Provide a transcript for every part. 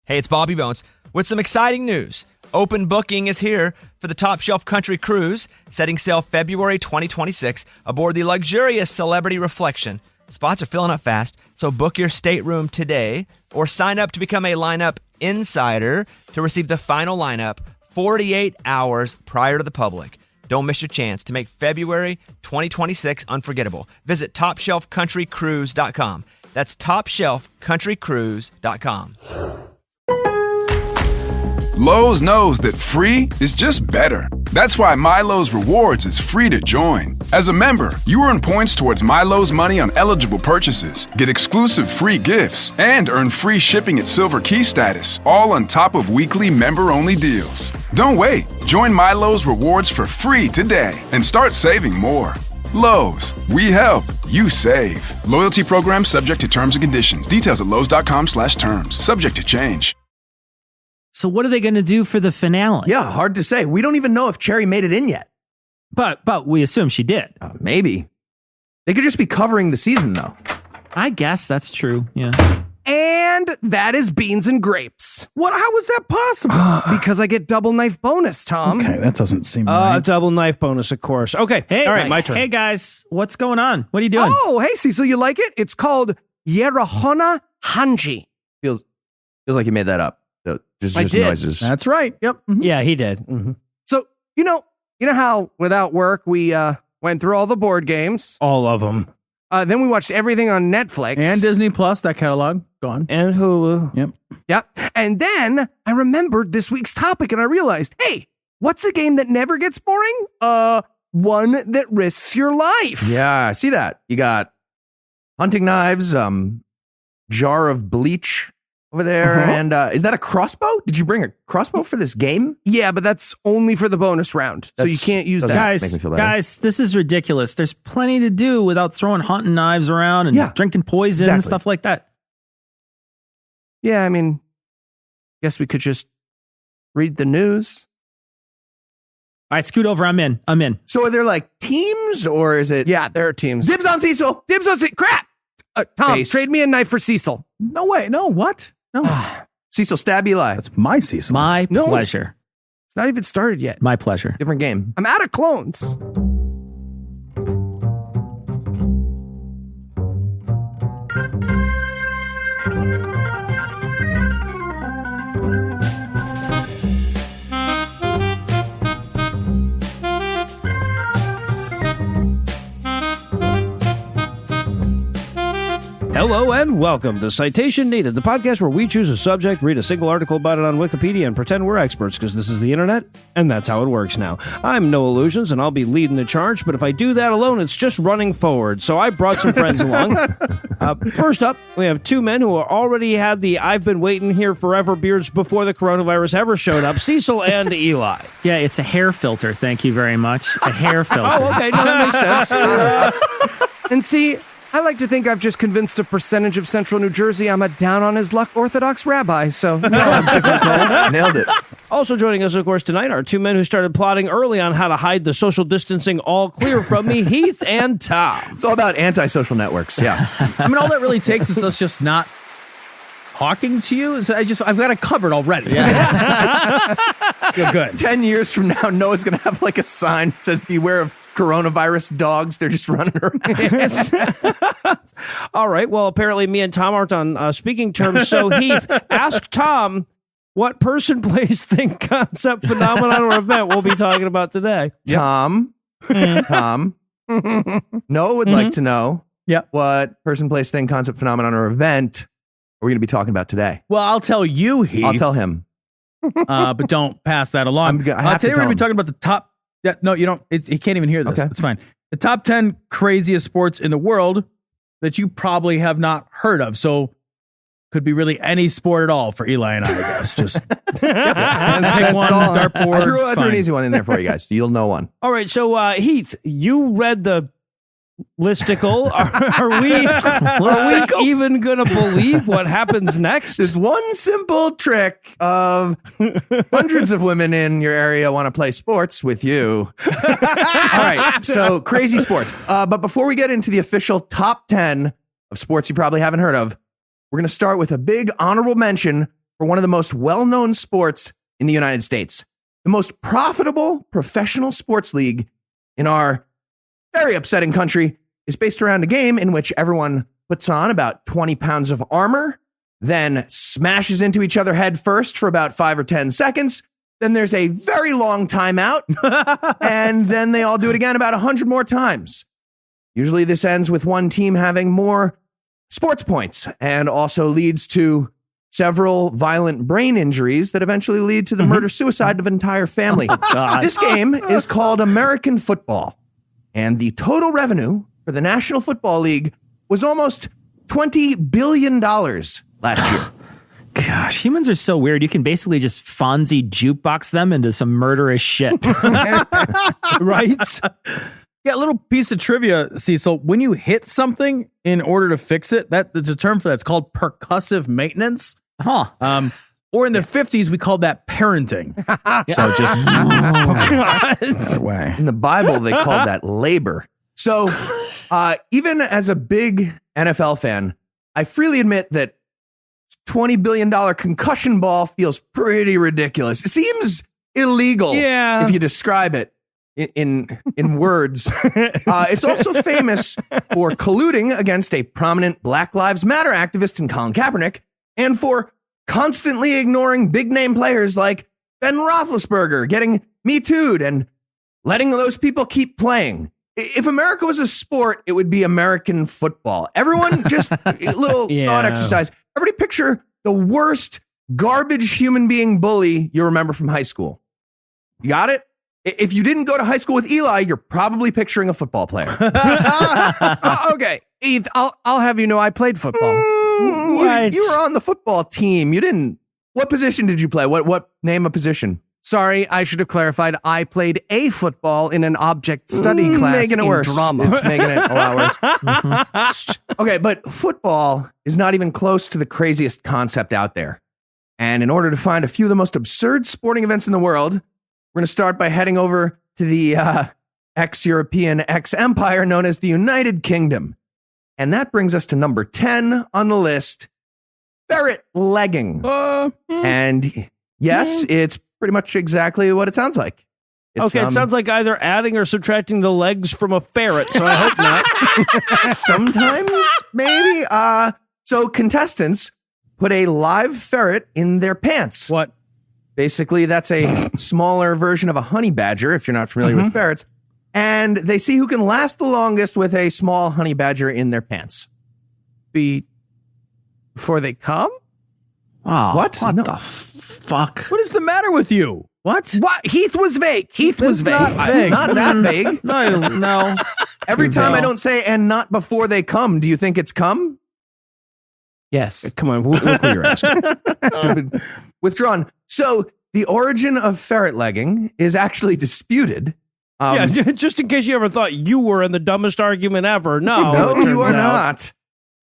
Hey, it's Bobby Bones with some exciting news. Open booking is here for the Top Shelf Country Cruise, setting sail February 2026 aboard the luxurious Celebrity Reflection. Spots are filling up fast, so book your stateroom today or sign up to become a lineup insider to receive the final lineup 48 hours prior to the public. Don't miss your chance to make February 2026 unforgettable. Visit TopShelfCountryCruise.com. That's TopShelfCountryCruise.com. Lowe's knows that free is just better. That's why MyLowe's Rewards is free to join. As a member, you earn points towards MyLowe's money on eligible purchases, get exclusive free gifts, and earn free shipping at Silver Key status, all on top of weekly member-only deals. Don't wait. Join MyLowe's Rewards for free today and start saving more. Lowe's, we help, you save. Loyalty program subject to terms and conditions. Details at lowes.com/terms. Subject to change. So what are they going to do for the finale? Yeah, hard to say. We don't even know if Cherry made it in yet. But we assume she did. Maybe. They could just be covering the season, though. I guess that's true. Yeah. And that is beans and grapes. What? How is that possible? Because I get double knife bonus, Tom. Okay, that doesn't seem right. Double knife bonus, of course. Okay. Hey, all right, my turn. Hey guys, what's going on? What are you doing? Oh, hey, Cecil, you like it? It's called Yerahona Hanji. Feels like you made that up. Just did. noises. That's right. Yep. Mhm. Yeah, he did. Mm-hmm. So, you know how without work we went through all the board games. All of them. Then we watched everything on Netflix. And Disney Plus, that catalog, gone. And Hulu. Yep. Yeah. And then I remembered this week's topic and I realized, hey, what's a game that never gets boring? One that risks your life. Yeah, I see that. You got hunting knives, jar of bleach over there. And is that a crossbow? Did you bring a crossbow for this game? Yeah, but that's only for the bonus round. So you can't use that. Make me feel better. Guys, this is ridiculous. There's plenty to do without throwing hunting knives around and drinking poison and stuff like that. Yeah, I mean, guess we could just read the news. All right, scoot over. I'm in. So are there like teams or is it? Yeah, there are teams. Dibs on Cecil. Dibs on Cecil. Crap! Tom, Base. trade me a knife for Cecil. No way. No, what? No. Cecil, stab Eli. That's my Cecil. My pleasure. It's not even started yet. My pleasure. Different game. I'm out of clones. Hello and welcome to Citation Needed, the podcast where we choose a subject, read a single article about it on Wikipedia, and pretend we're experts because this is the internet, and that's how it works now. I'm No Illusions, and I'll be leading the charge, but if I do that alone, it's just running forward, so I brought some friends along. First up, we have two men who already had the I've been waiting here forever beards before the coronavirus ever showed up, Cecil and Eli. Yeah, it's a hair filter. Thank you very much. A hair filter. Oh, okay, no, that makes sense. And see, I like to think I've just convinced a percentage of central New Jersey I'm a down-on-his-luck Orthodox rabbi, so no, I'm different. Nailed it. Also joining us, of course, tonight are two men who started plotting early on how to hide the social distancing all clear from me, Heath and Tom. It's all about anti-social networks, yeah. I mean, all that really takes is us just not talking to you. So I've got it covered already. Yeah. You're good. 10 years from now, Noah's going to have like a sign that says, beware of coronavirus dogs. They're just running around. All right. Well, apparently me and Tom aren't on speaking terms. So Heath, ask Tom what person, place, thing, concept, phenomenon, or event we'll be talking about today. Tom. Noah would like to know what person, place, thing, concept, phenomenon, or event are we going to be talking about today? Well, I'll tell you, Heath. I'll tell him. But don't pass that along. I have to today we're tell going to be him. talking about the top. Yeah, no, you don't. He can't even hear this. Okay. It's fine. The top 10 craziest sports in the world that you probably have not heard of. So could be really any sport at all for Eli and I guess. Just pick one, dartboard. I threw it's an fine. easy one in there for you guys. You'll know one. All right. So Heath, you read the listicle. Are we even going to believe what happens next? There's one simple trick of hundreds of women in your area want to play sports with you. All right, so crazy sports. But before we get into the official top 10 of sports you probably haven't heard of, we're going to start with a big honorable mention for one of the most well-known sports in the United States. The most profitable professional sports league in our very upsetting country is based around a game in which everyone puts on about 20 pounds of armor, then smashes into each other head first for about 5 or 10 seconds. Then there's a very long timeout, and then they all do it again about 100 more times. Usually this ends with one team having more sports points and also leads to several violent brain injuries that eventually lead to the murder-suicide of an entire family. This game is called American football, and the total revenue for the National Football League was almost $20 billion last year. Gosh, humans are so weird. You can basically just Fonzie jukebox them into some murderous shit. Right? Yeah, a little piece of trivia, Cecil. When you hit something in order to fix it, there's a term for that. It's called percussive maintenance. Huh. Or in the 50s, we called that parenting. So just that way. In the Bible, they called that labor. So even as a big NFL fan, I freely admit that $20 billion concussion ball feels pretty ridiculous. It seems illegal if you describe it in words. It's also famous for colluding against a prominent Black Lives Matter activist in Colin Kaepernick and for constantly ignoring big name players like Ben Roethlisberger getting Me Too'd and letting those people keep playing. If America was a sport, it would be American football. Everyone, just a little thought exercise. Everybody picture the worst garbage human being bully you remember from high school. You got it? If you didn't go to high school with Eli, you're probably picturing a football player. Okay, Heath, I'll have you know I played football. You were on the football team. You didn't. What position did you play? What name a position? Sorry, I should have clarified. I played a football in an object study class making it in worse. drama. It's making it a lot worse. Okay, but football is not even close to the craziest concept out there. And in order to find a few of the most absurd sporting events in the world, we're going to start by heading over to the ex-European ex-empire known as the United Kingdom. And that brings us to number 10 on the list, ferret legging. And yes, it's pretty much exactly what it sounds like. It sounds like either adding or subtracting the legs from a ferret, so I hope not. Sometimes, maybe. So contestants put a live ferret in their pants. What? Basically, that's a smaller version of a honey badger, if you're not familiar with ferrets. And they see who can last the longest with a small honey badger in their pants. Before they come? Oh, What? What No. the fuck? What is the matter with you? What? What? Heath was vague. Heath was vague. Not vague. Not that vague. No. Every time I don't say, and not before they come, do you think it's come? Yes. Come on, look what you're asking. Stupid. Withdrawn. So the origin of ferret legging is actually disputed. Yeah, just in case you ever thought you were in the dumbest argument ever. No, it you turns are out. not.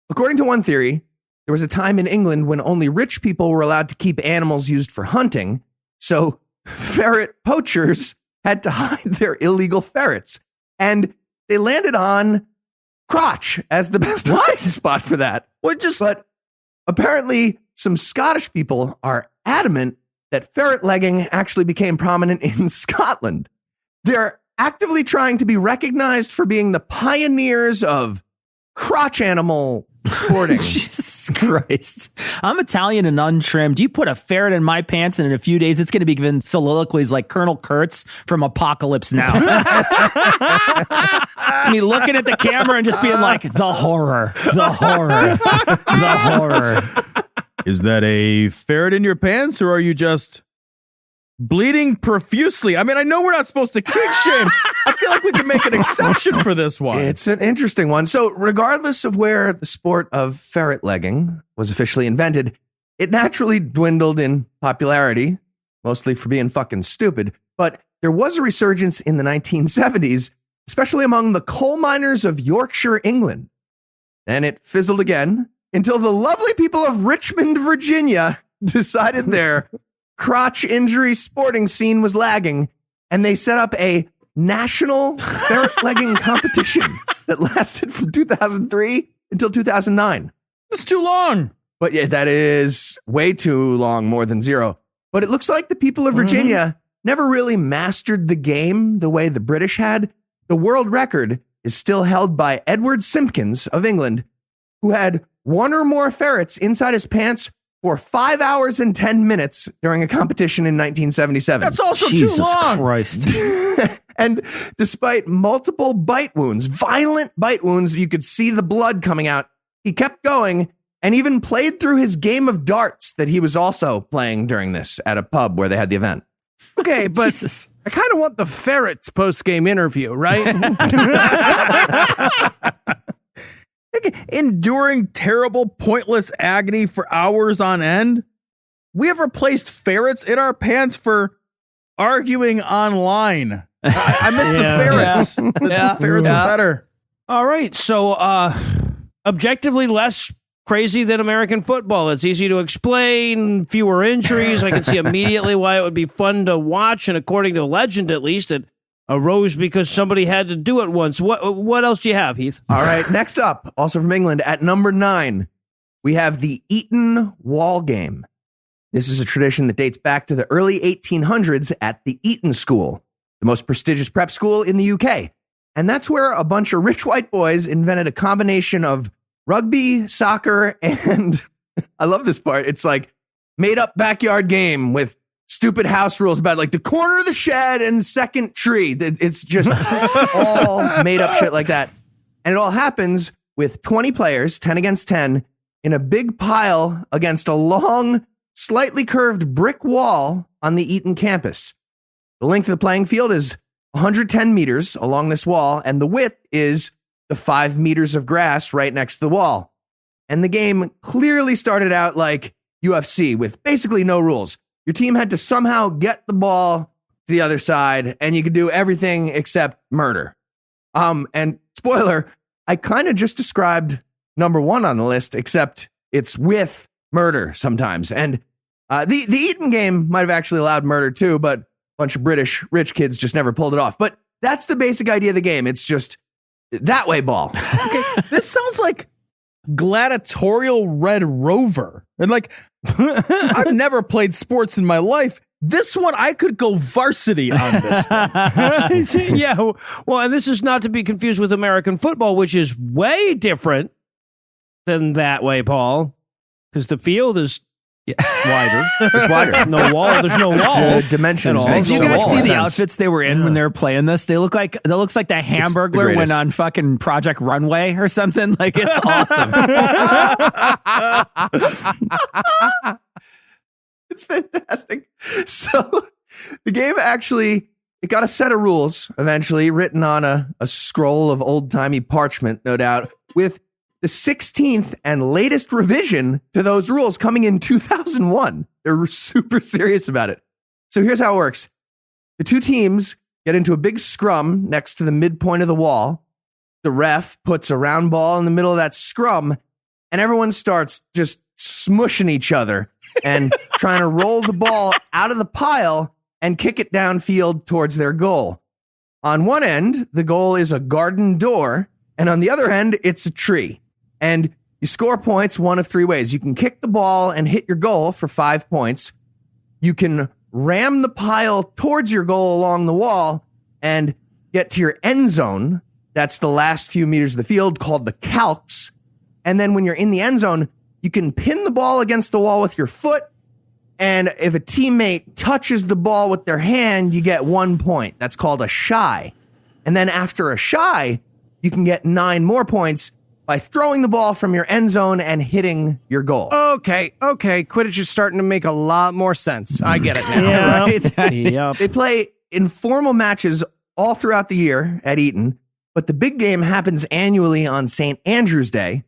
According to one theory, there was a time in England when only rich people were allowed to keep animals used for hunting. So ferret poachers had to hide their illegal ferrets. And they landed on crotch as the best hiding spot for that. But apparently some Scottish people are adamant that ferret legging actually became prominent in Scotland. They're actively trying to be recognized for being the pioneers of crotch animal sporting. Jesus Christ. I'm Italian and untrimmed. You put a ferret in my pants and in a few days it's going to be given soliloquies like Colonel Kurtz from Apocalypse Now. Me looking at the camera and just being like, the horror. Is that a ferret in your pants, or are you just bleeding profusely? I mean, I know we're not supposed to kink shame. I feel like we can make an exception for this one. It's an interesting one. So regardless of where the sport of ferret legging was officially invented, it naturally dwindled in popularity, mostly for being fucking stupid. But there was a resurgence in the 1970s, especially among the coal miners of Yorkshire, England. Then it fizzled again until the lovely people of Richmond, Virginia decided their crotch injury sporting scene was lagging, and they set up a national ferret legging competition that lasted from 2003 until 2009. It's too long. But yeah, that is way too long, more than 0. But it looks like the people of Virginia never really mastered the game the way the British had. The world record is still held by Edward Simpkins of England, who had one or more ferrets inside his pants for 5 hours and 10 minutes during a competition in 1977. That's also Jesus too long. Christ. And despite multiple bite wounds, violent bite wounds, you could see the blood coming out, he kept going and even played through his game of darts that he was also playing during this at a pub where they had the event. Okay, but Jesus. I kind of want the ferret's post-game interview, right? Enduring terrible, pointless agony for hours on end. We have replaced ferrets in our pants for arguing online. I miss the ferrets. The ferrets are better. All right. So, objectively less crazy than American football. It's easy to explain, fewer injuries. I can see immediately why it would be fun to watch. And according to legend, at least, it arose because somebody had to do it once. What else do you have, Heath? All right, next up, also from England, at number 9, we have the Eton Wall Game. This is a tradition that dates back to the early 1800s at the Eton School, the most prestigious prep school in the UK. And that's where a bunch of rich white boys invented a combination of rugby, soccer, and I love this part. It's like made up backyard game with stupid house rules about like the corner of the shed and second tree. It's just all made up shit like that. And it all happens with 20 players, 10 against 10, in a big pile against a long, slightly curved brick wall on the Eton campus. The length of the playing field is 110 meters along this wall, and the width is the 5 meters of grass right next to the wall. And the game clearly started out like UFC with basically no rules. Your team had to somehow get the ball to the other side, and you could do everything except murder. And spoiler, I kind of just described number 1 on the list, except it's with murder sometimes. And the Eton game might have actually allowed murder too, but a bunch of British rich kids just never pulled it off. But that's the basic idea of the game. It's just that way ball. Okay, this sounds like gladiatorial Red Rover. And like, I've never played sports in my life. This one, I could go varsity on this one. Yeah. Well, and this is not to be confused with American football, which is way different than that way, Paul, because the field is wider. It's wider. No wall. There's no wall. Dimensions. At all. Did you No guys wall. see the Sense. outfits they were in when they were playing this? That looks like the Hamburglar went greatest. on fucking Project Runway or something. Like, it's awesome. It's fantastic. So the game actually, it got a set of rules eventually written on a scroll of old-timey parchment, no doubt, with the 16th and latest revision to those rules coming in 2001. They're super serious about it. So here's how it works. The two teams get into a big scrum next to the midpoint of the wall. The ref puts a round ball in the middle of that scrum, and everyone starts just smushing each other and trying to roll the ball out of the pile and kick it downfield towards their goal. On one end, the goal is a garden door, and on the other end, it's a tree. And you score points one of 3 ways. You can kick the ball and hit your goal for 5 points. You can ram the pile towards your goal along the wall and get to your end zone. That's the last few meters of the field, called the calcs. And then when you're in the end zone, you can pin the ball against the wall with your foot. And if a teammate touches the ball with their hand, you get 1 point. That's called a shy. And then after a shy, you can get 9 more points by throwing the ball from your end zone and hitting your goal. Okay. Quidditch is starting to make a lot more sense. I get it now. Right? Yep. They play informal matches all throughout the year at Eton, but the big game happens annually on St. Andrew's Day,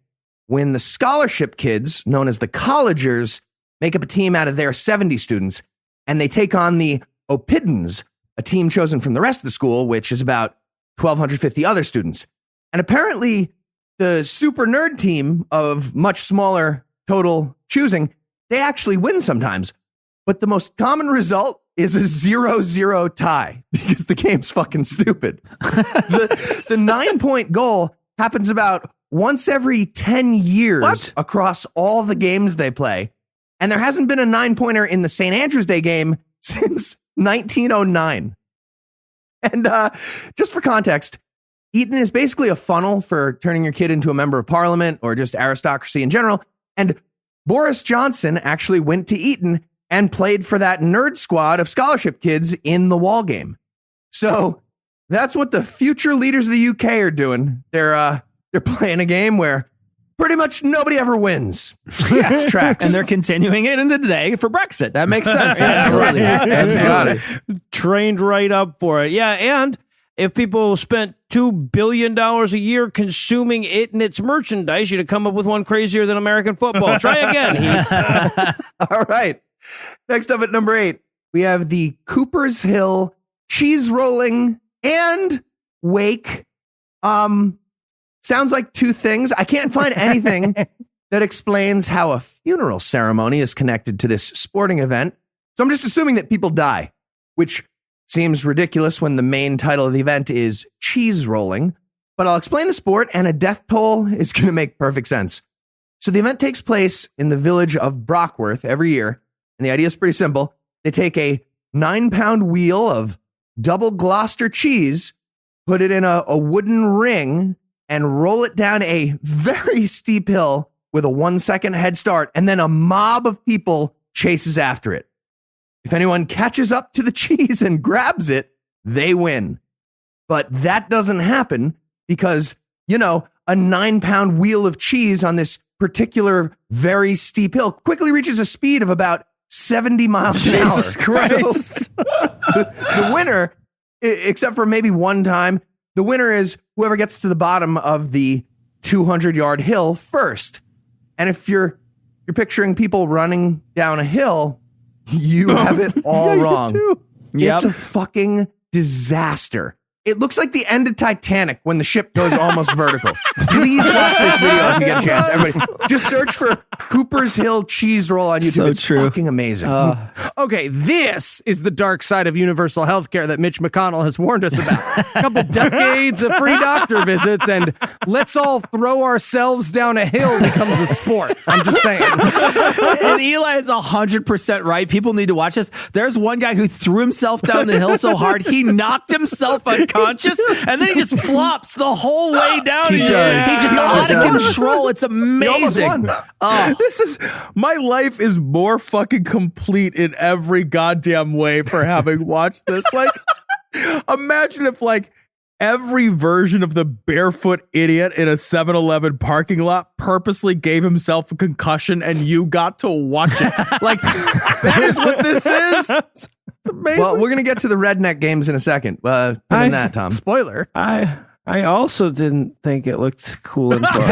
when the scholarship kids, known as the Collegers, make up a team out of their 70 students, and they take on the Opidans, a team chosen from the rest of the school, which is about 1,250 other students. And apparently, the super nerd team of much smaller total choosing, they actually win sometimes. But the most common result is a 0-0 tie because the game's fucking stupid. The 9-point goal happens about once every 10 years What? across all the games they play. And there hasn't been a 9-pointer in the St. Andrews Day game since 1909. And just for context, Eton is basically a funnel for turning your kid into a member of parliament or just aristocracy in general. And Boris Johnson actually went to Eton and played for that nerd squad of scholarship kids in the wall game. So that's what the future leaders of the UK are doing. They're playing a game where pretty much nobody ever wins. Yeah, it's tracks. And they're continuing it into today for Brexit. That makes sense. Absolutely. Absolutely. Trained right up for it. Yeah, and if people spent $2 billion a year consuming it and its merchandise, you'd have come up with one crazier than American football. Try again, Heath. All right. Next up at number 8, we have the Coopers Hill cheese rolling and wake. Sounds like two things. I can't find anything that explains how a funeral ceremony is connected to this sporting event. So I'm just assuming that people die, which seems ridiculous when the main title of the event is cheese rolling. But I'll explain the sport, and a death toll is going to make perfect sense. So the event takes place in the village of Brockworth every year. And the idea is pretty simple. They take a 9-pound wheel of double Gloucester cheese, put it in a wooden ring, and roll it down a very steep hill with a 1-second head start, and then a mob of people chases after it. If anyone catches up to the cheese and grabs it, they win. But that doesn't happen because, a 9-pound wheel of cheese on this particular very steep hill quickly reaches a speed of about 70 miles an hour. Jesus Christ. So, the winner, except for maybe one time, the winner is whoever gets to the bottom of the 200-yard hill first. And if you're picturing people running down a hill, you have it all wrong. It's a fucking disaster. It looks like the end of Titanic when the ship goes almost vertical. Please watch this video if you get a chance. Everybody, just search for Cooper's Hill cheese roll on YouTube. So it's true. fucking amazing. Okay, this is the dark side of universal healthcare that Mitch McConnell has warned us about. A couple decades of free doctor visits, and let's all throw ourselves down a hill becomes a sport. I'm just saying. And Eli is 100% right. People need to watch this. There's one guy who threw himself down the hill so hard he knocked himself unconscious, and then he just flops the whole way down. He just out of control. It's amazing. My life is more fucking complete in every goddamn way for having watched this. Like, imagine if every version of the barefoot idiot in a 7-Eleven parking lot purposely gave himself a concussion and you got to watch it. Like, that is what this is. It's amazing. Well, we're going to get to the redneck games in a second. Put in that, Tom. Spoiler. I also didn't think it looked cool and fun.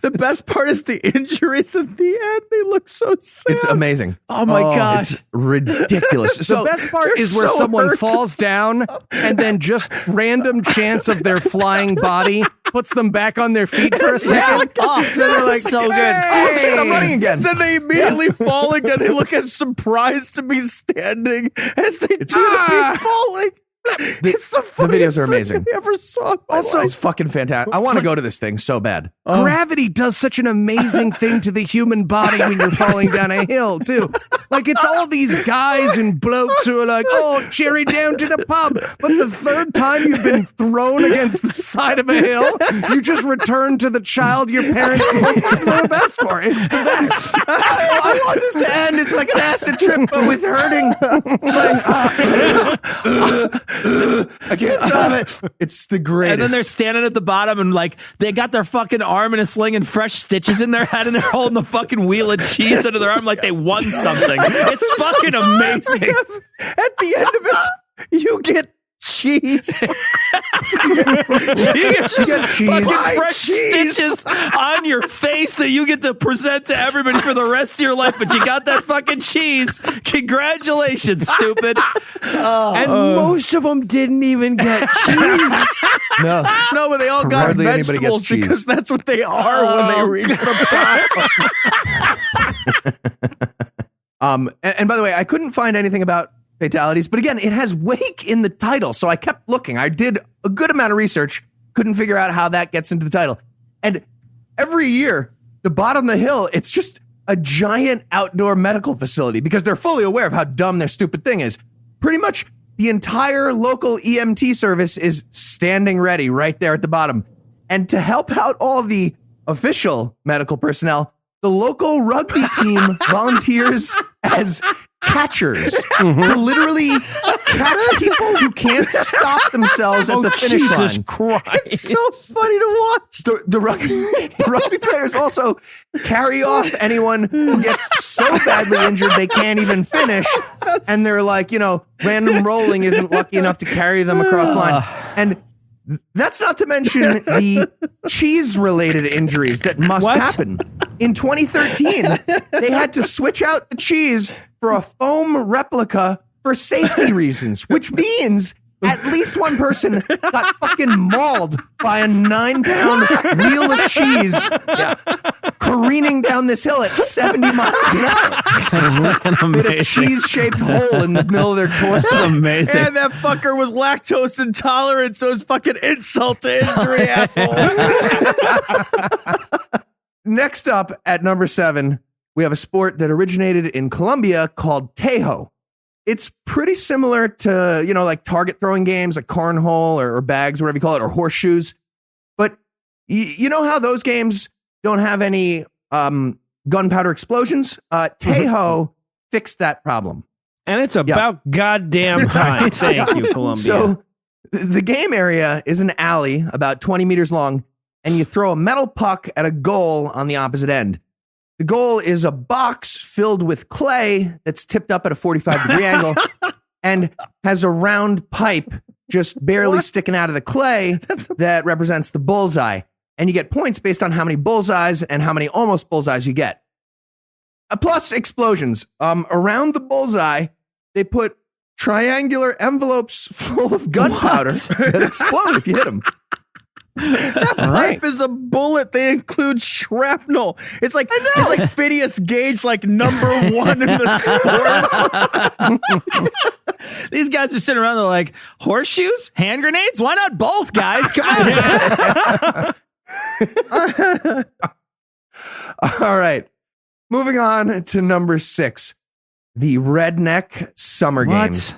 The best part is the injuries at the end. They look so sad. It's amazing. Oh my gosh. It's ridiculous. The best part is where someone falls down and then just random chance of their flying body puts them back on their feet for a second. Oh, So they're like, so good. Oh, shit, I'm running again. Then they immediately fall again. They look as surprised to be standing as they do to be falling. It's the videos funniest are amazing. thing I ever saw in my Also, life. it's fucking fantastic. I want to go to this thing so bad. Gravity does such an amazing thing to the human body when you're falling down a hill, too. Like, it's all these guys and blokes who are like, oh, cherry down to the pub. But the third time you've been thrown against the side of a hill, you just return to the child your parents were the best for. It's the best. I want this to end. It's like an acid trip, but with hurting. I can't stop it. It's the greatest. And then they're standing at the bottom and they got their fucking arm in a sling and fresh stitches in their head and they're holding the fucking wheel of cheese under their arm like they won something. It's fucking amazing. At the end of it, you get cheese. You get cheese. fucking Why fresh cheese? stitches on your face that you get to present to everybody for the rest of your life, but you got that fucking cheese. Congratulations, stupid. And most of them didn't even get cheese. No, but they all got Hardly anybody vegetables gets cheese. because that's what they are when they reach the bottom. And by the way, I couldn't find anything about fatalities, but again, it has wake in the title, so I kept looking. I did a good amount of research, couldn't figure out how that gets into the title. And every year, the bottom of the hill, it's just a giant outdoor medical facility because they're fully aware of how dumb their stupid thing is. Pretty much the entire local EMT service is standing ready right there at the bottom. And to help out all the official medical personnel, the local rugby team volunteers as catchers to literally catch people who can't stop themselves at the finish Jesus line. Christ. It's so funny to watch. The rugby players also carry off anyone who gets so badly injured they can't even finish. And they're like, random rolling isn't lucky enough to carry them across the line. And that's not to mention the cheese-related injuries that must happen. In 2013, they had to switch out the cheese for a foam replica for safety reasons, which means at least one person got fucking mauled by a 9-pound wheel of cheese careening down this hill at 70 miles an hour. With a cheese-shaped hole in the middle of their torso. That's amazing. And that fucker was lactose intolerant, so it's fucking insult to injury, asshole. Next up at number 7, we have a sport that originated in Colombia called Tejo. It's pretty similar to, like target throwing games like cornhole or bags, whatever you call it, or horseshoes. But you know how those games don't have any gunpowder explosions? Tejo fixed that problem. And it's about goddamn time. Thank you, Columbia. So the game area is an alley about 20 meters long, and you throw a metal puck at a goal on the opposite end. The goal is a box filled with clay that's tipped up at a 45-degree angle and has a round pipe just barely sticking out of the clay that represents the bullseye. And you get points based on how many bullseyes and how many almost bullseyes you get. Plus explosions. Around the bullseye, they put triangular envelopes full of gunpowder that explode if you hit them. That pipe is a bullet. They include shrapnel. It's like Phineas Gage, like number 1 in the sport. These guys are sitting around. They're like, horseshoes, hand grenades. Why not both, guys? Come on. All right. Moving on to number 6, the Redneck Summer Games.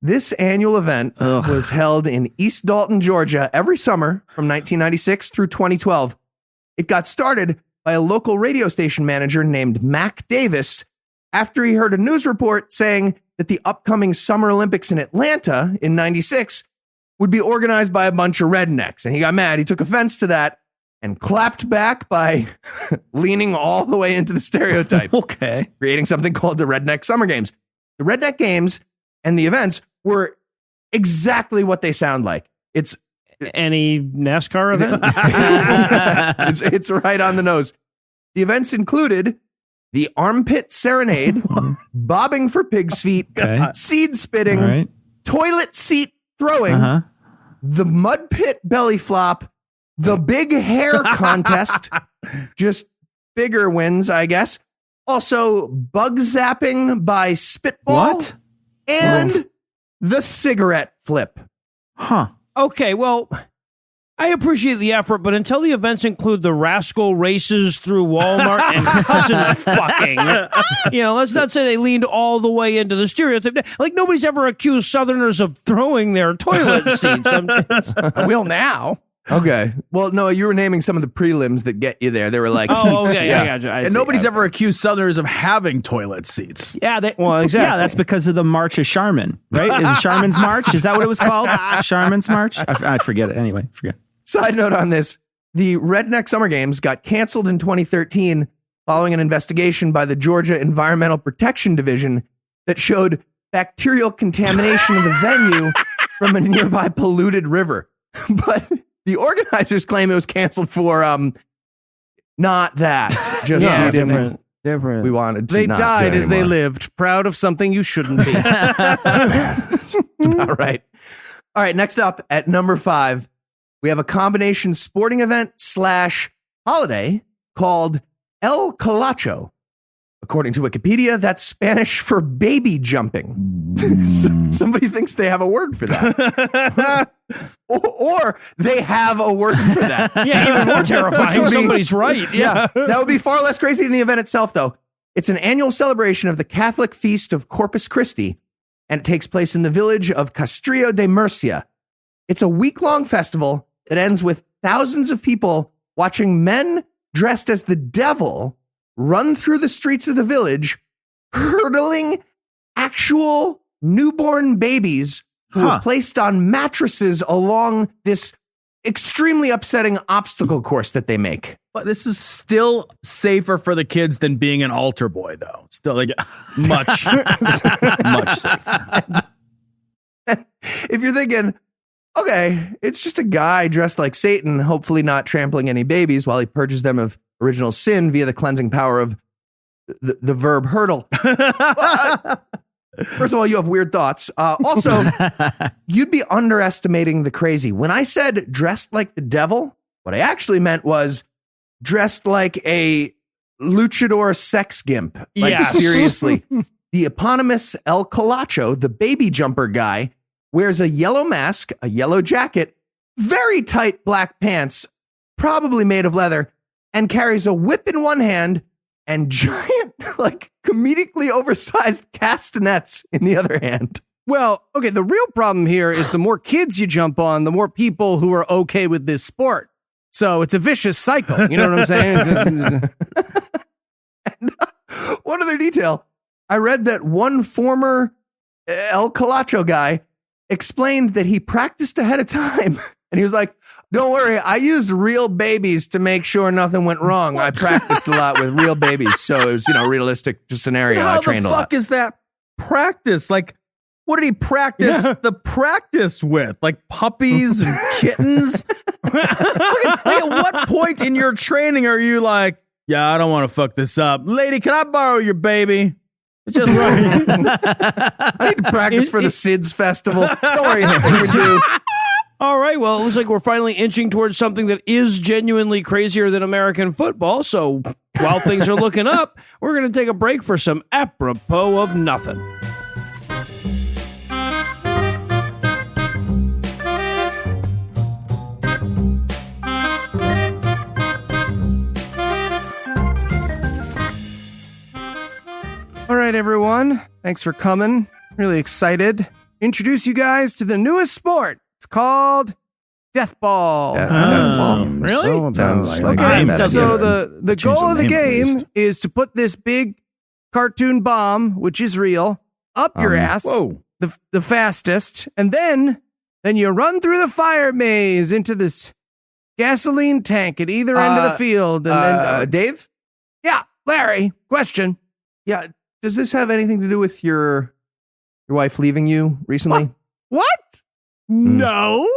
This annual event was held in East Dalton, Georgia, every summer from 1996 through 2012. It got started by a local radio station manager named Mac Davis after he heard a news report saying that the upcoming Summer Olympics in Atlanta in 96 would be organized by a bunch of rednecks. And he got mad. He took offense to that and clapped back by leaning all the way into the stereotype. Okay. Creating something called the Redneck Summer Games. The Redneck Games and the events were exactly what they sound like. It's any NASCAR event? it's right on the nose. The events included the armpit serenade, bobbing for pig's feet, seed spitting, toilet seat throwing, the mud pit belly flop, the big hair contest, just bigger wins, I guess. Also, bug zapping by spitball. What? And the cigarette flip. Huh. Okay, well, I appreciate the effort, but until the events include the rascal races through Walmart and cousin fucking, let's not say they leaned all the way into the stereotype. Like, nobody's ever accused Southerners of throwing their toilet seats. I will now. Okay. Well, no, you were naming some of the prelims that get you there. They were like, oh, heats. okay, I gotcha. And nobody's ever accused Southerners of having toilet seats. Yeah, well, exactly. Yeah, that's because of the March of Charmin, right? Is it Charmin's March? Is that what it was called? Charmin's March? I forget it. Anyway, forget. Side note on this, the Redneck Summer Games got canceled in 2013 following an investigation by the Georgia Environmental Protection Division that showed bacterial contamination of the venue from a nearby polluted river. But the organizers claim it was canceled for not that. Just we didn't. Different. We wanted to. They not died do as they anymore. lived, proud of something you shouldn't be. That's about right. All right, next up at number 5, we have a combination sporting event / holiday called El Colacho. According to Wikipedia, that's Spanish for baby jumping. Somebody thinks they have a word for that. or they have a word for that. Yeah, even more terrifying. Which would be- Somebody's right. Yeah, that would be far less crazy than the event itself, though. It's an annual celebration of the Catholic feast of Corpus Christi, and it takes place in the village of Castrillo de Murcia. It's a week-long festival that ends with thousands of people watching men dressed as the devil run through the streets of the village, hurdling actual newborn babies who were placed on mattresses along this extremely upsetting obstacle course that they make. But this is still safer for the kids than being an altar boy, though. Still, like, much, much safer. If you're thinking, okay, it's just a guy dressed like Satan, hopefully not trampling any babies while he purges them of original sin via the cleansing power of the verb hurdle. First of all, you have weird thoughts. Also, you'd be underestimating the crazy. When I said dressed like the devil, what I actually meant was dressed like a luchador sex gimp. Like, Yes. seriously. The eponymous El Colacho, the baby jumper guy, wears a yellow mask, a yellow jacket, very tight black pants, probably made of leather, and carries a whip in one hand and giant, like, comedically oversized castanets in the other hand. Well, okay, the real problem here is the more kids you jump on, the more people who are okay with this sport. So it's a vicious cycle. You know what I'm saying? One other detail. I read that one former El Colacho guy explained that he practiced ahead of time. And he was like, don't worry, I used real babies to make sure nothing went wrong. I practiced a lot with real babies. So it was, realistic scenario. I How trained the a lot. fuck is that practice? Like, what did he practice the practice with? Like puppies and kittens? At what point in your training are you like, yeah, I don't want to fuck this up. Lady, can I borrow your baby? Just I need to practice for the SIDS festival. Don't worry, it's nothing to do. All right, well, it looks like we're finally inching towards something that is genuinely crazier than American football. So while things are looking up, we're going to take a break for some apropos of nothing. All right, everyone. Thanks for coming. Really excited. Introduce you guys to the newest sport. It's called Death Ball. Really? Sounds like Okay, that's so good. the Change goal the of the name, at game least. is to put this big cartoon bomb, which is real, up your ass, Whoa. the fastest, and then you run through the fire maze into this gasoline tank at either end of the field, and then Dave? yeah, Larry, question. Yeah, does this have anything to do with your wife leaving you recently? What? No.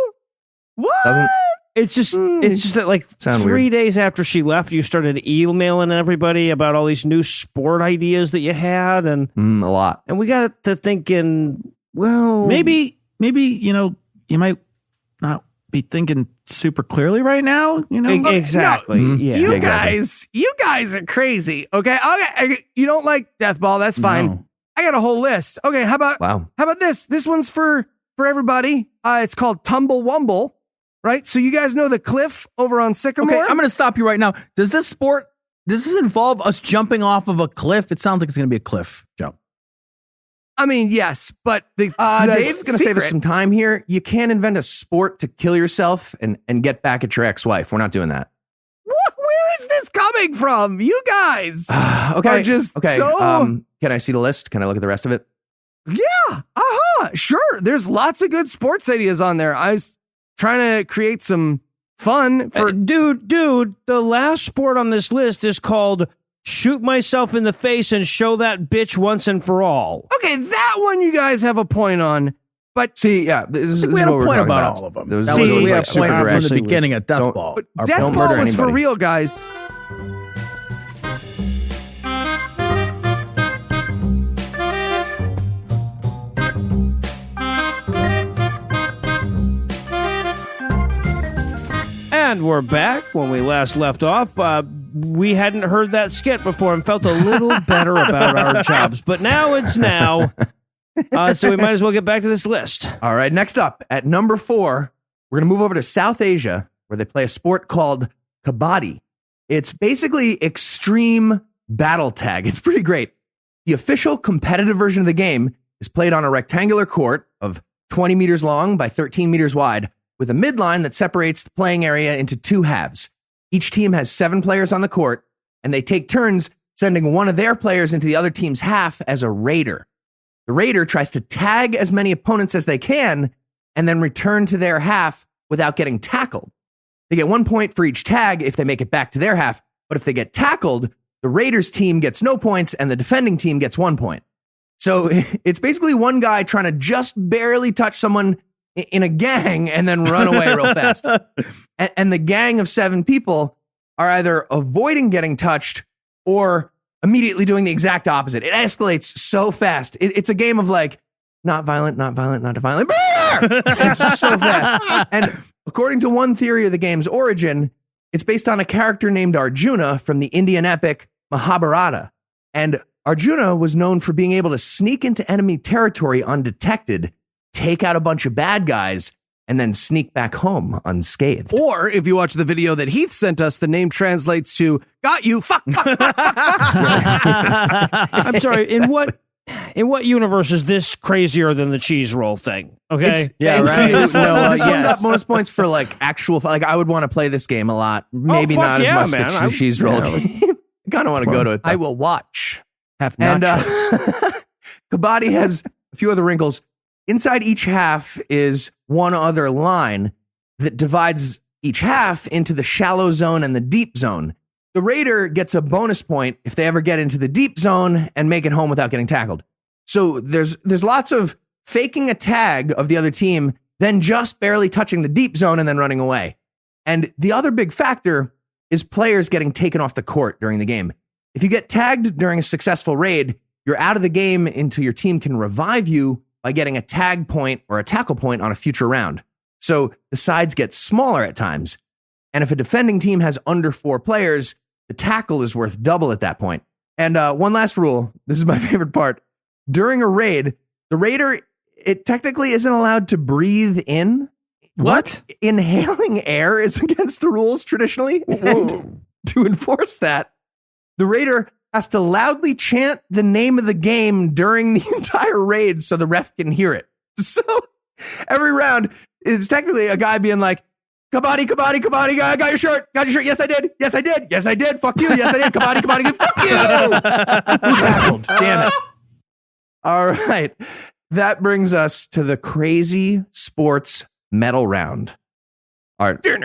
What? Doesn't It's just that like Sound 3 weird. days after she left, you started emailing everybody about all these new sport ideas that you had, and a lot. we got to thinking, well, Maybe you might not be thinking super clearly right now. exactly. No, yeah, you exactly. guys are crazy. Okay, you don't like Death Ball. That's fine. No. I got a whole list. Okay, how about this? This one's for everybody. It's called Tumble Wumble, right? So you guys know the cliff over on Sycamore? Okay, I'm going to stop you right now. Does this involve us jumping off of a cliff? It sounds like it's going to be a cliff jump. I mean, yes, but the Dave's going to save us secret- some time here. You can't invent a sport to kill yourself and get back at your ex-wife. We're not doing that. Where is this coming from? You guys Okay. are just okay. so... Can I see the list? Can I look at the rest of it? Yeah. Sure. There's lots of good sports ideas on there. I was trying to create some fun for. Dude, the last sport on this list is called shoot myself in the face and show that bitch once and for all. Okay, that one you guys have a point on. But See, yeah, this is We had what a we're point talking about all of them. This That is was, See, we like had a super point from the aggressive. beginning at Death Don't- Ball. Our Death don't Ball murder was for anybody. real, guys. And we're back. When we last left off, we hadn't heard that skit before and felt a little better about our jobs. But now it's now. So we might as well get back to this list. All right, next up at number 4, we're going to move over to South Asia, where they play a sport called kabaddi. It's basically extreme battle tag. It's pretty great. The official competitive version of the game is played on a rectangular court of 20 meters long by 13 meters wide, with a midline that separates the playing area into two halves. Each team has 7 players on the court, and they take turns sending one of their players into the other team's half as a raider. The raider tries to tag as many opponents as they can and then return to their half without getting tackled. They get 1 point for each tag if they make it back to their half, but if they get tackled, the Raiders team gets no points and the defending team gets 1 point. So it's basically one guy trying to just barely touch someone in a gang and then run away real fast. And the gang of 7 people are either avoiding getting touched or immediately doing the exact opposite. It escalates so fast. It's a game of like, not violent, not violent, not violent. It's just so fast. And according to one theory of the game's origin, it's based on a character named Arjuna from the Indian epic Mahabharata. And Arjuna was known for being able to sneak into enemy territory undetected, take out a bunch of bad guys, and then sneak back home unscathed. Or if you watch the video that Heath sent us, the name translates to "got you." Fuck. I'm sorry. In what universe is this crazier than the cheese roll thing? Okay. This one got bonus points for like actual. Like I would want to play this game a lot. Maybe not as much the cheese roll game. I kind of want to go to it. I will watch. Have nachos. And kabaddi has a few other wrinkles. Inside each half is one other line that divides each half into the shallow zone and the deep zone. The raider gets a bonus point if they ever get into the deep zone and make it home without getting tackled. So there's lots of faking a tag of the other team, then just barely touching the deep zone and then running away. And the other big factor is players getting taken off the court during the game. If you get tagged during a successful raid, you're out of the game until your team can revive you by getting a tag point or a tackle point on a future round. So the sides get smaller at times. And if a defending team has under 4 players, the tackle is worth double at that point. And one last rule, this is my favorite part. During a raid, the raider, it technically isn't allowed to breathe in. What? Inhaling air is against the rules traditionally. And to enforce that, the raider has to loudly chant the name of the game during the entire raid so the ref can hear it. So every round, it's technically a guy being like, kabaddi, kabaddi, kabaddi, got your shirt, got your shirt. Yes, I did. Yes, I did. Yes, I did. Fuck you. Yes, I did. Kabaddi, kabaddi, fuck you. Tackled. Damn it. All right. That brings us to the crazy sports medal round. All right. Not that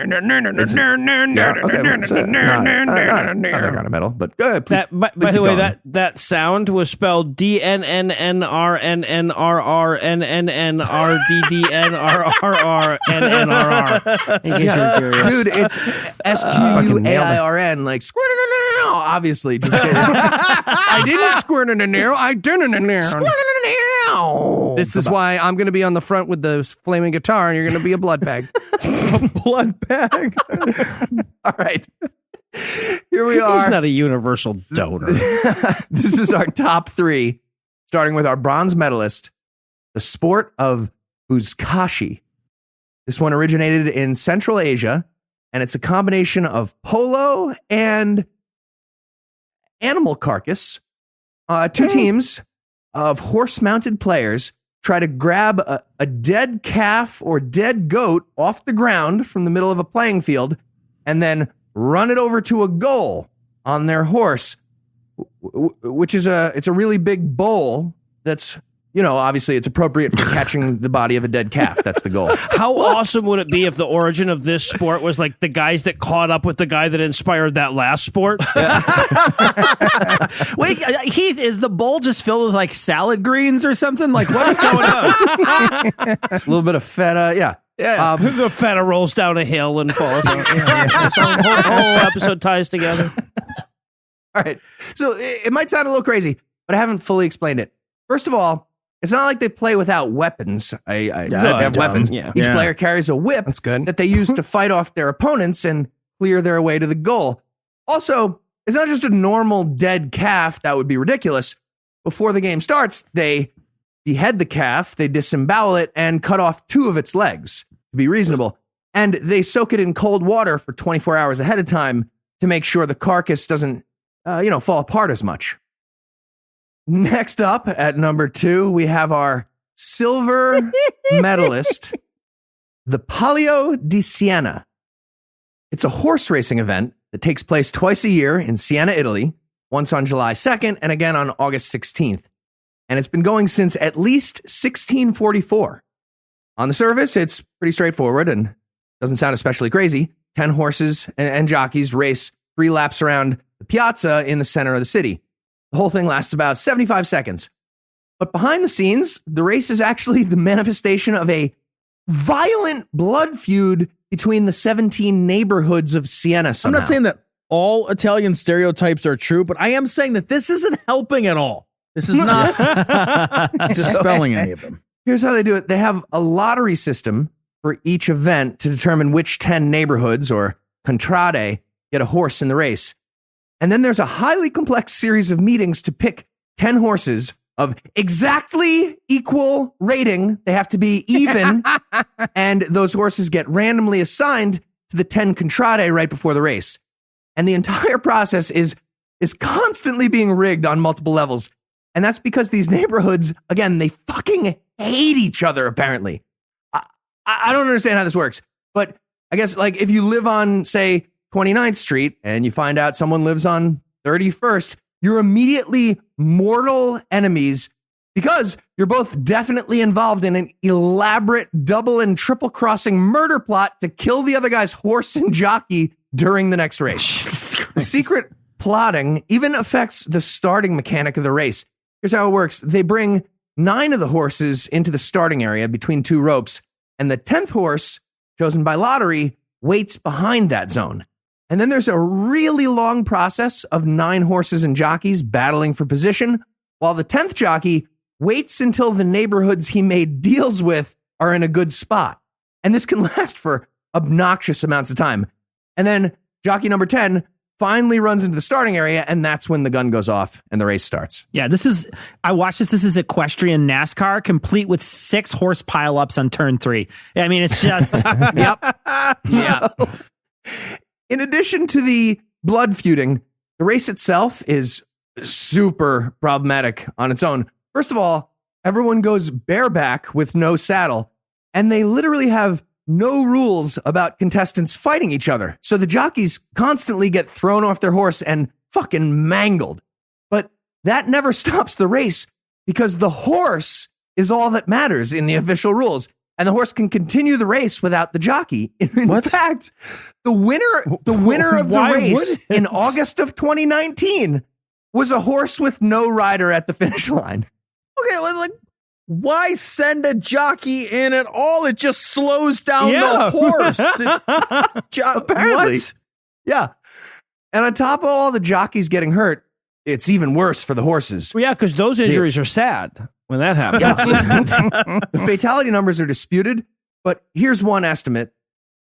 kind of medal, but go ahead. Please, by the way, that sound was spelled DNNNRNNRNNRDDNRRNNRR. In case you're curious. Dude, it's SQUAIRN, like obviously. Just I didn't squirt in an arrow. I didn't in an arrow. This is why I'm going to be on the front with the flaming guitar, and you're going to be a blood bag. Blood bag. All right. Here we are. He's not a universal donor. This is our top 3, starting with our bronze medalist, the sport of buzkashi. This one originated in Central Asia, and it's a combination of polo and animal carcass. 2 teams of horse-mounted players try to grab a dead calf or dead goat off the ground from the middle of a playing field and then run it over to a goal on their horse, which is it's a really big bowl that's, obviously it's appropriate for catching the body of a dead calf. That's the goal. How awesome would it be if the origin of this sport was like the guys that caught up with the guy that inspired that last sport? Wait, Heath, is the bowl just filled with like salad greens or something? Like what is going on? A little bit of feta. Yeah. Yeah. The feta rolls down a hill and falls out. The whole episode ties together. All right. So it might sound a little crazy, but I haven't fully explained it. First of all, it's not like they play without weapons. They have weapons. Yeah. Each player carries a whip that they use to fight off their opponents and clear their way to the goal. Also, it's not just a normal dead calf. That would be ridiculous. Before the game starts, they behead the calf, they disembowel it, and cut off 2 of its legs to be reasonable. And they soak it in cold water for 24 hours ahead of time to make sure the carcass doesn't, fall apart as much. Next up at number 2, we have our silver medalist, the Palio di Siena. It's a horse racing event that takes place twice a year in Siena, Italy, once on July 2nd and again on August 16th. And it's been going since at least 1644. On the surface, it's pretty straightforward and doesn't sound especially crazy. 10 horses and jockeys race 3 laps around the piazza in the center of the city. The whole thing lasts about 75 seconds. But behind the scenes, the race is actually the manifestation of a violent blood feud between the 17 neighborhoods of Siena somehow. I'm not saying that all Italian stereotypes are true, but I am saying that this isn't helping at all. This is not dispelling any of them. Here's how they do it. They have a lottery system for each event to determine which 10 neighborhoods or contrade get a horse in the race. And then there's a highly complex series of meetings to pick 10 horses of exactly equal rating. They have to be even. And those horses get randomly assigned to the 10 contrade right before the race. And the entire process is constantly being rigged on multiple levels. And that's because these neighborhoods, again, they fucking hate each other, apparently. I don't understand how this works, but I guess like if you live on, say, 29th Street and you find out someone lives on 31st, you're immediately mortal enemies because you're both definitely involved in an elaborate double and triple crossing murder plot to kill the other guy's horse and jockey during the next race. The secret plotting even affects the starting mechanic of the race. Here's how it works. They bring 9 of the horses into the starting area between 2 ropes, and the 10th horse, chosen by lottery, waits behind that zone. And then there's a really long process of 9 horses and jockeys battling for position, while the 10th jockey waits until the neighborhoods he made deals with are in a good spot. And this can last for obnoxious amounts of time. And then jockey number 10 finally runs into the starting area, and that's when the gun goes off and the race starts. Yeah, I watched this. This is equestrian NASCAR, complete with 6 horse pileups on turn 3. I mean, it's just, yep. So, in addition to the blood feuding, the race itself is super problematic on its own. First of all, everyone goes bareback with no saddle, and they literally have no rules about contestants fighting each other. So the jockeys constantly get thrown off their horse and fucking mangled. But that never stops the race because the horse is all that matters in the official rules. And the horse can continue the race without the jockey. In fact, the winner of the race in August of 2019 was a horse with no rider at the finish line. Okay, like, why send a jockey in at all? It just slows down the horse. Apparently. What? Yeah. And on top of all the jockeys getting hurt, it's even worse for the horses. Well, yeah, because those injuries are sad when that happens. The fatality numbers are disputed, but here's one estimate,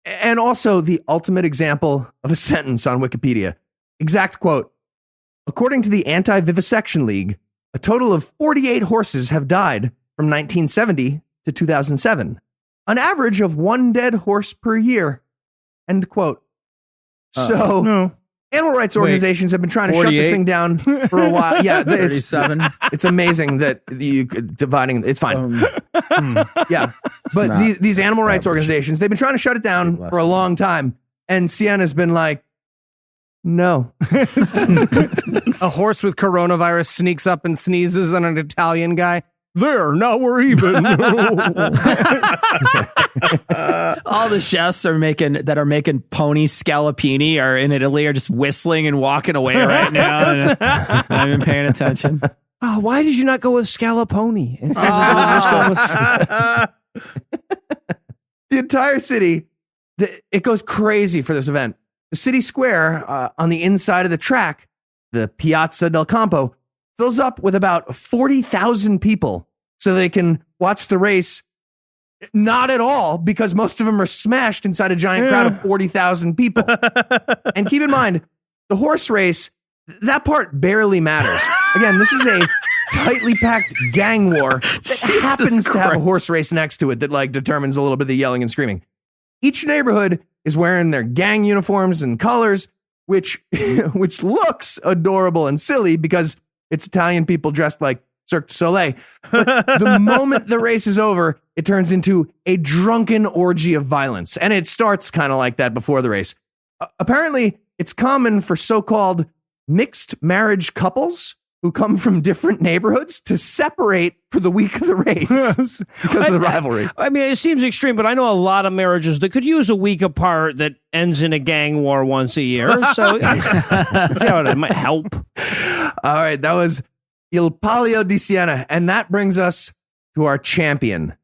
and also the ultimate example of a sentence on Wikipedia. Exact quote: according to the Anti-Vivisection League, a total of 48 horses have died from 1970 to 2007. An average of 1 dead horse per year. End quote. So, animal rights organizations have been trying to shut this thing down for a while. Yeah, 37. It's amazing that you dividing. It's fine. Yeah, but these animal rights organizations, they've been trying to shut it down for a long time, and Siena's been like, no. A horse with coronavirus sneaks up and sneezes on an Italian guy. There, now we're even. all the chefs that are making pony scallopini are in Italy are just whistling and walking away right now. And not even paying attention. Oh, why did you not go with Scalaponi? The entire city, it goes crazy for this event. The city square on the inside of the track, the Piazza del Campo, fills up with about 40,000 people so they can watch the race. Not at all, because most of them are smashed inside a giant crowd of 40,000 people. And keep in mind, the horse race, that part barely matters. Again, this is a tightly packed gang war that happens to have a horse race next to it that like determines a little bit of the yelling and screaming. Each neighborhood is wearing their gang uniforms and colors, which looks adorable and silly because it's Italian people dressed like Cirque du Soleil. But the moment the race is over, it turns into a drunken orgy of violence. And it starts kind of like that before the race. Apparently, it's common for so-called mixed marriage couples who come from different neighborhoods to separate for the week of the race because of the rivalry. I mean, it seems extreme, but I know a lot of marriages that could use a week apart that ends in a gang war once a year. So see how it might help. All right, that was Il Palio di Siena. And that brings us to our champion,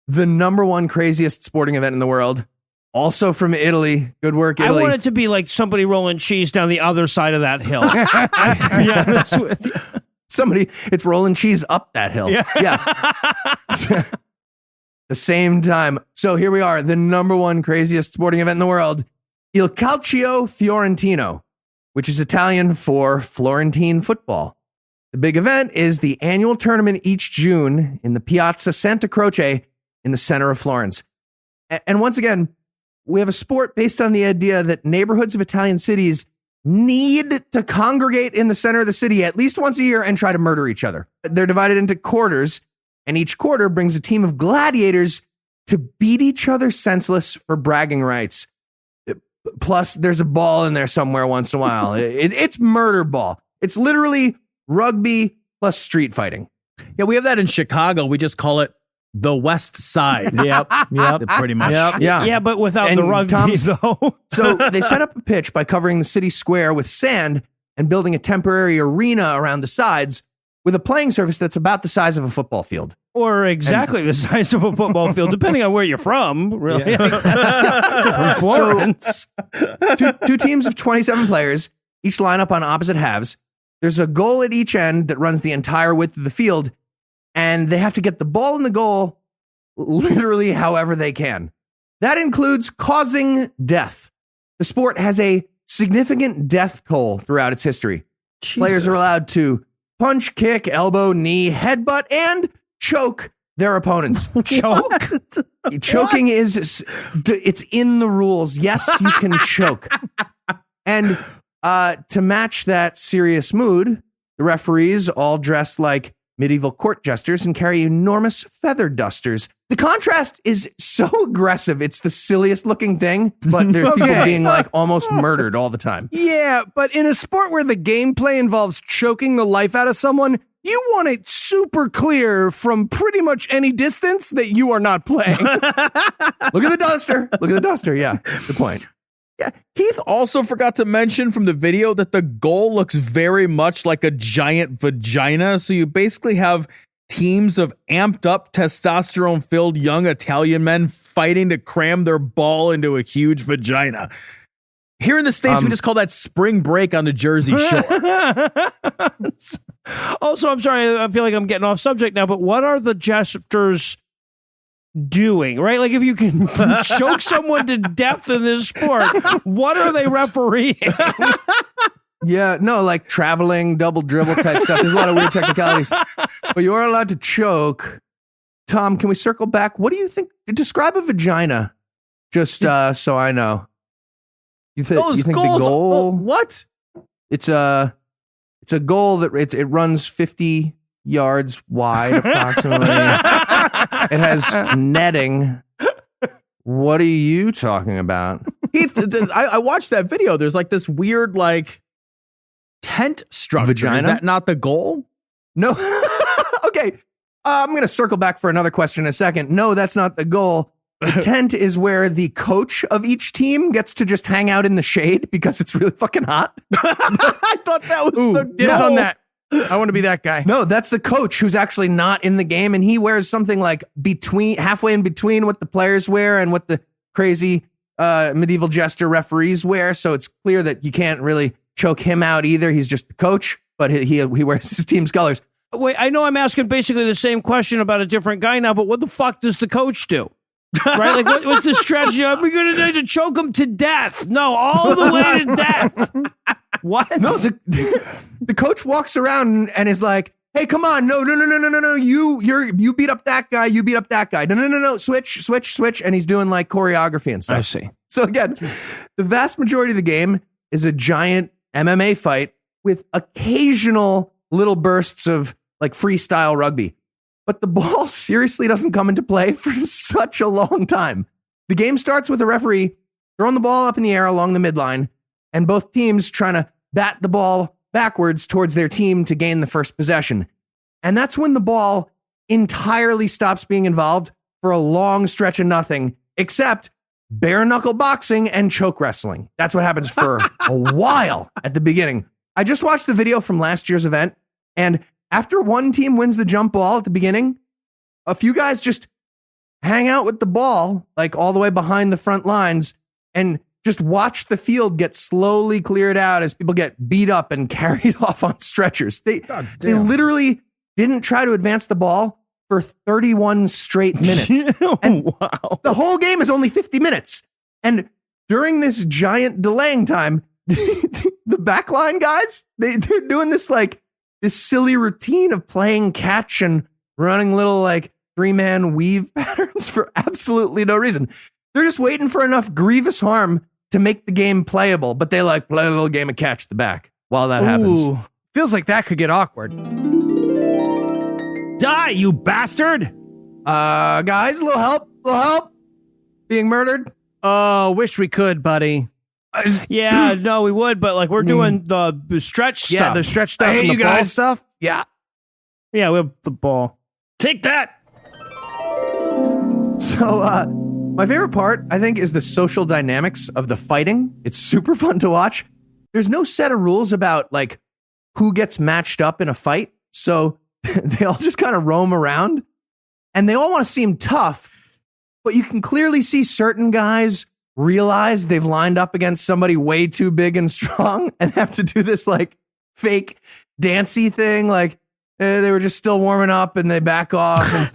the number one craziest sporting event in the world. Also from Italy. Good work, Italy. I want it to be like somebody rolling cheese down the other side of that hill. I'll be honest with you. It's rolling cheese up that hill. Yeah. The same time. So here we are, the number one craziest sporting event in the world, Il Calcio Fiorentino, which is Italian for Florentine football. The big event is the annual tournament each June in the Piazza Santa Croce in the center of Florence. And once again, we have a sport based on the idea that neighborhoods of Italian cities need to congregate in the center of the city at least once a year and try to murder each other. They're divided into quarters, and each quarter brings a team of gladiators to beat each other senseless for bragging rights. Plus, there's a ball in there somewhere once in a while. It's murder ball. It's literally rugby plus street fighting. Yeah, we have that in Chicago. We just call it the West Side. Yep. Pretty much. Yep. Yeah, but without And the rugby, though. So they set up a pitch by covering the city square with sand and building a temporary arena around the sides with a playing surface that's about the size of a football field. Or exactly the size of a football field, depending on where you're from, really. From Florence. Two teams of 27 players, each line up on opposite halves. There's a goal at each end that runs the entire width of the field, and they have to get the ball in the goal literally however they can. That includes causing death. The sport has a significant death toll throughout its history. Jesus. Players are allowed to punch, kick, elbow, knee, headbutt, and choke their opponents. Choke? Choking it's in the rules. Yes, you can choke. And to match that serious mood, the referees all dress like medieval court jesters and carry enormous feather dusters. The contrast is so aggressive. It's the silliest looking thing, but there's people being like almost murdered all the time. Yeah, but in a sport where the gameplay involves choking the life out of someone, you want it super clear from pretty much any distance that you are not playing. Look at the duster. Look at the duster. Yeah, good point. Yeah, Heath also forgot to mention from the video that the goal looks very much like a giant vagina. So you basically have teams of amped up, testosterone-filled young Italian men fighting to cram their ball into a huge vagina. Here in the States, we just call that spring break on the Jersey Shore. Also, I'm sorry, I feel like I'm getting off subject now, but what are the jesters doing, right? Like, if you can choke someone to death in this sport, what are they refereeing? Yeah, no, like traveling, double dribble type stuff. There's a lot of weird technicalities. But you are allowed to choke. Tom, can we circle back? What do you think? Describe a vagina, just so I know. You think Those the goals, goal? what? It's a goal that it runs 50 yards wide approximately. It has netting. What are you talking about? Heath, I watched that video. There's like this weird like tent structure. Vagina? Is that not the goal? No. Okay. I'm going to circle back for another question in a second. No, that's not the goal. The tent is where the coach of each team gets to just hang out in the shade because it's really fucking hot. I thought that was the Dibs goal. on that. I want to be that guy. No, that's the coach who's actually not in the game, and he wears something like halfway in between what the players wear and what the crazy medieval jester referees wear. So it's clear that you can't really choke him out either. He's just the coach, but he wears his team's colors. Wait, I know I'm asking basically the same question about a different guy now, but what the fuck does the coach do? Right? Like, what's the strategy? Are we going to need to choke him to death? No, all the way to death. What? No, the coach walks around and is like, hey, come on, no, you beat up that guy, no, switch, and he's doing like choreography and stuff. I see. So again, the vast majority of the game is a giant MMA fight with occasional little bursts of like freestyle rugby. But the ball seriously doesn't come into play for such a long time. The game starts with a referee throwing the ball up in the air along the midline, and both teams trying to bat the ball backwards towards their team to gain the first possession. And that's when the ball entirely stops being involved for a long stretch of nothing, except bare knuckle boxing and choke wrestling. That's what happens for a while at the beginning. I just watched the video from last year's event, and after one team wins the jump ball at the beginning, a few guys just hang out with the ball, like all the way behind the front lines, and just watch the field get slowly cleared out as people get beat up and carried off on stretchers. They literally didn't try to advance the ball for 31 straight minutes. And Wow. the whole game is only 50 minutes. And during this giant delaying time, the backline guys, they're doing this like this silly routine of playing catch and running little like 3-man weave patterns for absolutely no reason. They're just waiting for enough grievous harm to make the game playable, but they like play a little game of catch the back while that happens. Ooh, feels like that could get awkward. Die, you bastard! Guys, a little help. Being murdered. Oh, wish we could, buddy. Yeah, no, we would, but like we're doing the stretch stuff. Yeah, the stretch stuff I hate and the you ball guys. stuff. Yeah. Yeah, we have the ball. Take that! So, my favorite part, I think, is the social dynamics of the fighting. It's super fun to watch. There's no set of rules about like who gets matched up in a fight. So they all just kind of roam around and they all want to seem tough, but you can clearly see certain guys realize they've lined up against somebody way too big and strong and have to do this like fake dancey thing. Like they were just still warming up and they back off and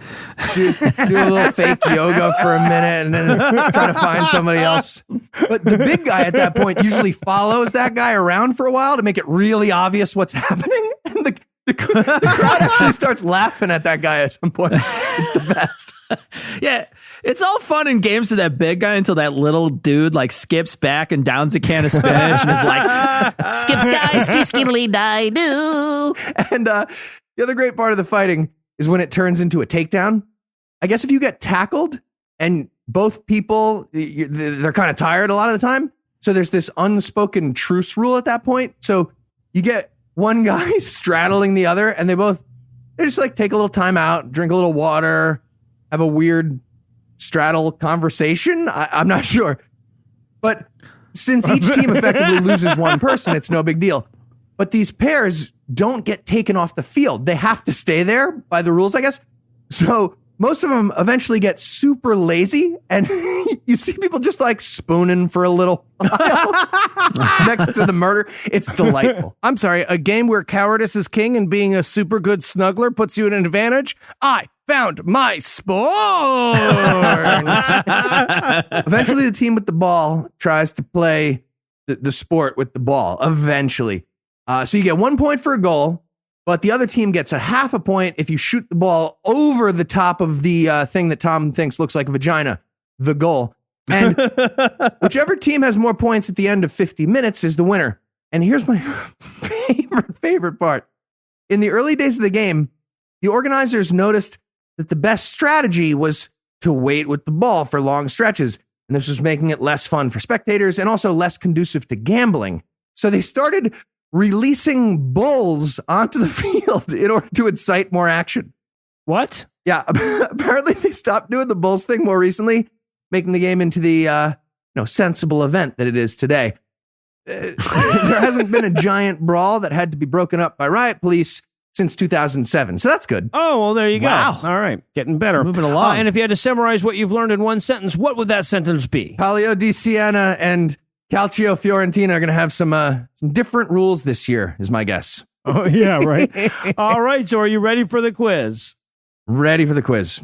do a little fake yoga for a minute and then try to find somebody else. But the big guy at that point usually follows that guy around for a while to make it really obvious what's happening. And the crowd actually starts laughing at that guy at some point. It's the best. Yeah, it's all fun and games to that big guy until that little dude like skips back and downs a can of spinach and is like, Skip sky, skiddly die do. And the other great part of the fighting is when it turns into a takedown. I guess if you get tackled and both people, they're kind of tired a lot of the time. So there's this unspoken truce rule at that point. So you get one guy straddling the other and they just like take a little time out, drink a little water, have a weird straddle conversation. I'm not sure. But since each team effectively loses one person, it's no big deal. But these pairs don't get taken off the field. They have to stay there by the rules, I guess. So most of them eventually get super lazy and you see people just like spooning for a little while next to the murder. It's delightful. I'm sorry, a game where cowardice is king and being a super good snuggler puts you at an advantage? I found my sport. Eventually the team with the ball tries to play the sport with the ball. Eventually. So you get 1 point for a goal, but the other team gets a half a point if you shoot the ball over the top of the thing that Tom thinks looks like a vagina, the goal. And whichever team has more points at the end of 50 minutes is the winner. And here's my favorite part. In the early days of the game, the organizers noticed that the best strategy was to wait with the ball for long stretches. And this was making it less fun for spectators and also less conducive to gambling. So they started releasing bulls onto the field in order to incite more action. What? Yeah, apparently they stopped doing the bulls thing more recently, making the game into the sensible event that it is today. There hasn't been a giant brawl that had to be broken up by riot police since 2007, so that's good. Oh, well, there you Wow. go. All right, getting better. Moving along. And if you had to summarize what you've learned in one sentence, what would that sentence be? Palio di Siena and Calcio Fiorentina are going to have some different rules this year, is my guess. Oh, yeah, right. All right, so are you ready for the quiz? Ready for the quiz.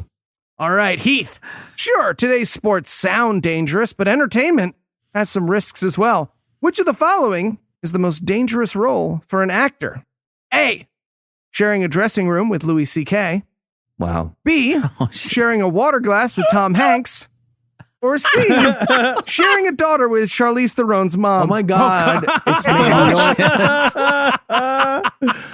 All right, Heath. Sure, today's sports sound dangerous, but entertainment has some risks as well. Which of the following is the most dangerous role for an actor? A, sharing a dressing room with Louis C.K.? Wow. B, sharing a water glass with Tom Hanks? Or C, sharing a daughter with Charlize Theron's mom? Oh my God. It's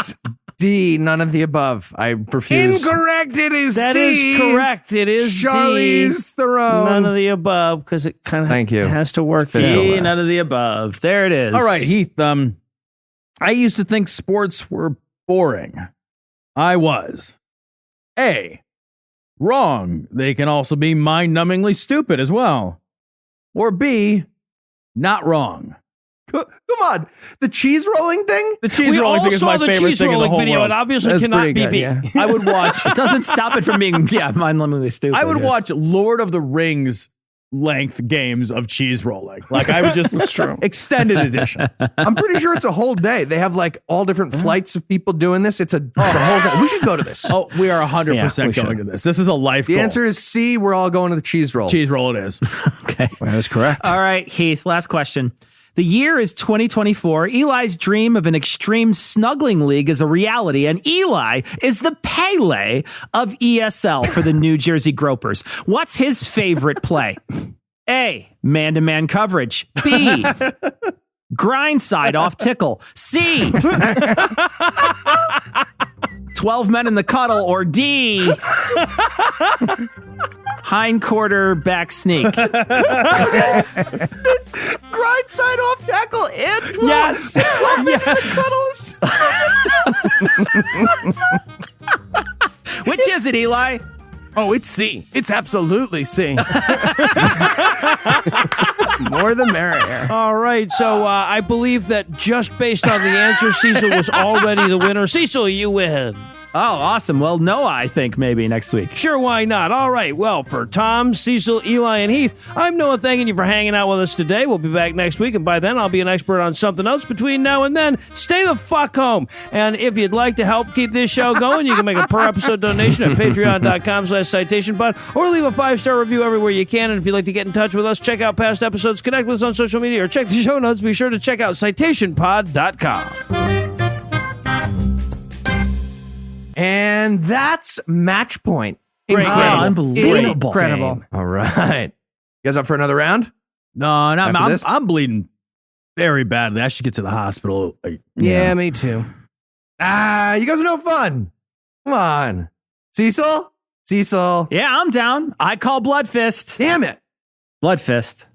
me. D, none of the above. I refuse. Incorrect. It is That C. is correct. It is Charlize D. Theron. None of the above because it kind of Thank you. has to work. It's official. together. D, none of the above. There it is. All right, Heath. I used to think sports were boring. I was. A, wrong. They can also be mind-numbingly stupid as well. Or B, not wrong. Come on. The cheese rolling thing? The cheese We rolling all thing is saw my the favorite cheese thing in the rolling whole video. world. It obviously That's cannot pretty be good, beat. yeah. I would watch. It doesn't stop it from being, mind-numbingly stupid. I would yeah. watch Lord of the Rings length games of cheese rolling. Like I would just extended edition. I'm pretty sure it's a whole day. They have like all different flights of people doing this. It's a whole day. We should go to this. Oh, we are 100% Yeah, we going to this. This is a life The goal. answer is C. We're all going to the cheese roll. Cheese roll it is. Okay. That is correct. All right, Heath, last question. The year is 2024. Eli's dream of an extreme snuggling league is a reality, and Eli is the Pele of ESL for the New Jersey Gropers. What's his favorite play? A, man-to-man coverage. B, grind side off tickle. C, 12 men in the cuddle. Or D, hind quarter back sneak. Grind side off tackle and 12. Yes. 12 Yes. Which is it, Eli? Oh, it's C. It's absolutely C. More the merrier. All right. So I believe that just based on the answer, Cecil was already the winner. Cecil, you win. Oh, awesome. Well, Noah, I think maybe next week. Sure, why not? All right. Well, for Tom, Cecil, Eli, and Heath, I'm Noah thanking you for hanging out with us today. We'll be back next week, and by then I'll be an expert on something else. Between now and then, stay the fuck home. And if you'd like to help keep this show going, you can make a per-episode donation at patreon.com/citationpod or leave a 5-star review everywhere you can. And if you'd like to get in touch with us, check out past episodes, connect with us on social media, or check the show notes, be sure to check out citationpod.com. And that's match point. Great Wow, game. unbelievable. Incredible. All right. You guys up for another round? No, no, After this? I'm bleeding very badly. I should get to the hospital. Yeah, me too. You guys are no fun. Come on. Cecil? Cecil. Yeah, I'm down. I call Blood Fist. Damn it. Blood Fist.